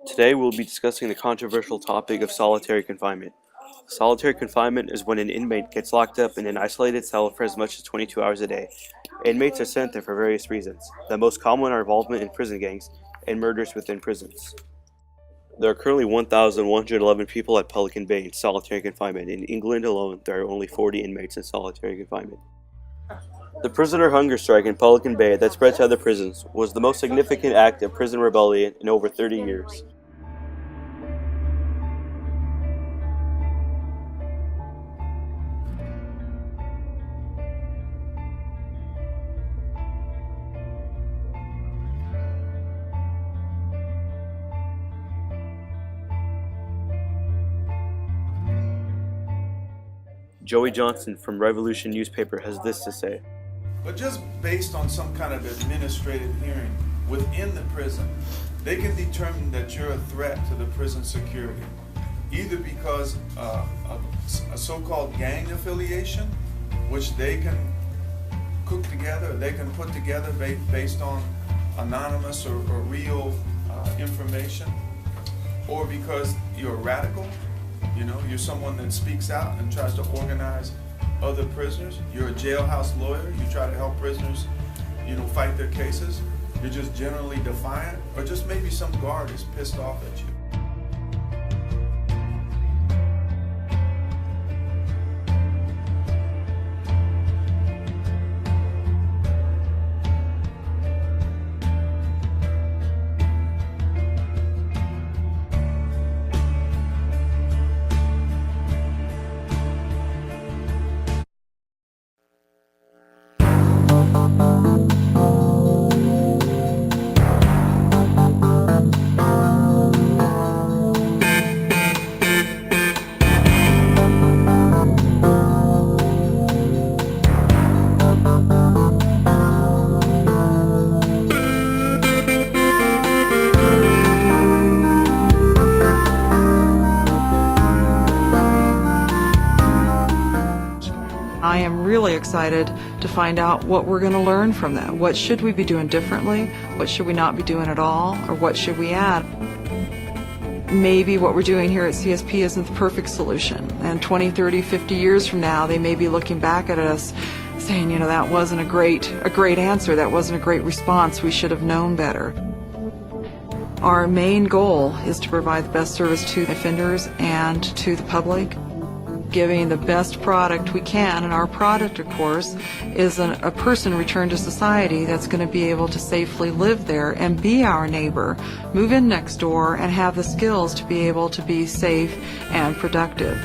Today we'll be discussing the controversial topic of solitary confinement. Solitary confinement is when an inmate gets locked up in an isolated cell for as much as 22 hours a day. Inmates are sent there for various reasons. The most common are involvement in prison gangs and murders within prisons. There are currently 1,111 people at Pelican Bay in solitary confinement. In England alone, there are only 40 inmates in solitary confinement. The prisoner hunger strike in Pelican Bay that spread to other prisons was the most significant act of prison rebellion in over 30 years. Joey Johnson from Revolution newspaper has this to say. But just based on some kind of administrative hearing within the prison, they can determine that you're a threat to the prison security, either because of a so-called gang affiliation, which they can cook together, they can put together based on anonymous or real information, or because you're a radical. You're someone that speaks out and tries to organize other prisoners. You're a jailhouse lawyer. You try to help prisoners, fight their cases. You're just generally defiant, or just maybe some guard is pissed off at you. I am really excited to find out what we're going to learn from that. What should we be doing differently? What should we not be doing at all? Or what should we add? Maybe what we're doing here at CSP isn't the perfect solution. And 20, 30, 50 years from now, they may be looking back at us saying, that wasn't a great answer. That wasn't a great response. We should have known better. Our main goal is to provide the best service to offenders and to the public, giving the best product we can, and our product, of course, is a person returned to society that's going to be able to safely live there and be our neighbor, move in next door, and have the skills to be able to be safe and productive.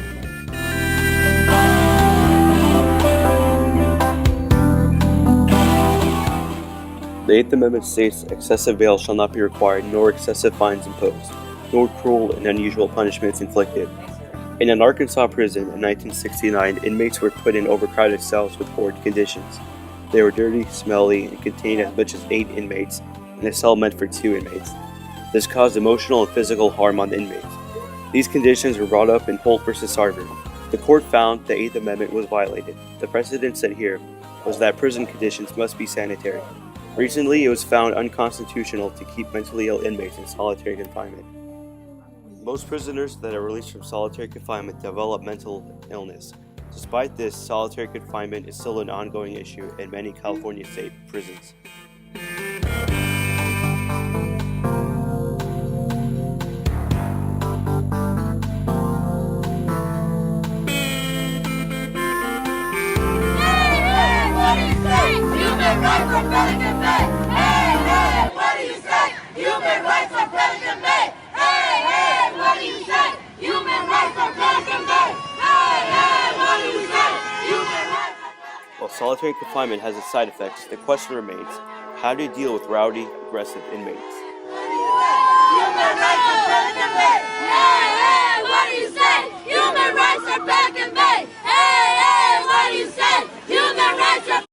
The Eighth Amendment states excessive bail shall not be required, nor excessive fines imposed, nor cruel and unusual punishments inflicted. In an Arkansas prison in 1969, inmates were put in overcrowded cells with horrid conditions. They were dirty, smelly, and contained as much as 8 inmates in a cell meant for 2 inmates. This caused emotional and physical harm on the inmates. These conditions were brought up in Holt v. Sarver. The court found the Eighth Amendment was violated. The precedent set here was that prison conditions must be sanitary. Recently, it was found unconstitutional to keep mentally ill inmates in solitary confinement. Most prisoners that are released from solitary confinement develop mental illness. Despite this, solitary confinement is still an ongoing issue in many California state prisons. Human rights for Pelican Bay! Hey, hey, what do you say? Human rights for Pelican Bay! Hey, hey, what do you say? Human rights for Pelican Bay! Hey, hey, what do you say? Human rights for Pelican Bay! While solitary confinement has its side effects, the question remains, how do you deal with rowdy, aggressive inmates? Human rights for Pelican Bay! Hey, hey, what do you say? Human rights for Pelican Bay!